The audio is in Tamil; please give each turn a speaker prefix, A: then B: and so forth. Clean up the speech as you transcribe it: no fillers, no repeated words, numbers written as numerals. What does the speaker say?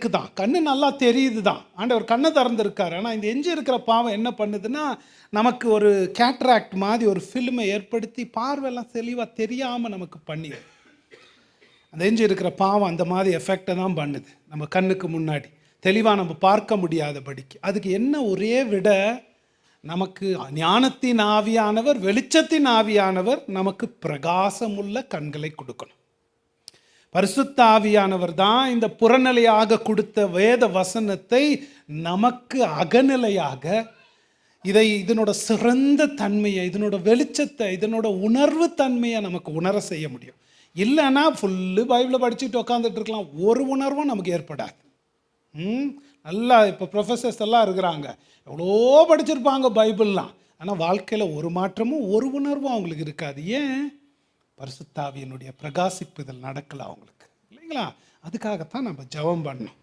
A: இருக்குதான், கண்ணு நல்லா தெரியுது தான், ஆண்டவர் கண்ணை திறந்துருக்காரு. ஆனால் இந்த எஞ்சி இருக்கிற பாவம் என்ன பண்ணுதுன்னா, நமக்கு ஒரு கேட்ராக்ட் மாதிரி ஒரு ஃபில்மை ஏற்படுத்தி பார்வையெல்லாம் தெளிவாக தெரியாமல் நமக்கு பண்ணிடும். அந்த எஞ்சி இருக்கிற பாவம் அந்த மாதிரி எஃபெக்டை தான் பண்ணுது நம்ம கண்ணுக்கு முன்னாடி, தெளிவாக நம்ம பார்க்க முடியாதபடிக்கு. அதுக்கு என்ன ஒரே விட, நமக்கு ஞானத்தின் ஆவியானவர், வெளிச்சத்தின் ஆவியானவர் நமக்கு பிரகாசமுள்ள கண்களை கொடுக்கணும். பரிசுத்த ஆவியானவர் தான் இந்த புறநிலையாக கொடுத்த வேத வசனத்தை நமக்கு அகநிலையாக, இதனோட சிறந்த தன்மையை, இதனோட வெளிச்சத்தை, இதனோட உணர்வு தன்மையை நமக்கு உணர செய்ய முடியும். இல்லைன்னா ஃபுல்லு பைபிளை படிச்சுட்டு உட்காந்துட்டு இருக்கலாம், ஒரு உணர்வும் நமக்கு ஏற்படாது. நல்லா இப்போ ப்ரொஃபஸர்ஸ் எல்லாம் இருக்கிறாங்க, எவ்வளோ படிச்சிருப்பாங்க பைபிள்லாம், ஆனால் வாழ்க்கையில் ஒரு மாற்றமும் ஒரு உணர்வும் அவங்களுக்கு இருக்காது. ஏன்? பரிசுத்த ஆவியினுடைய பிரகாசிப்புதல் நடக்கலை அவங்களுக்கு, இல்லைங்களா? அதுக்காகத்தான் நம்ம ஜெபம் பண்ணணும்.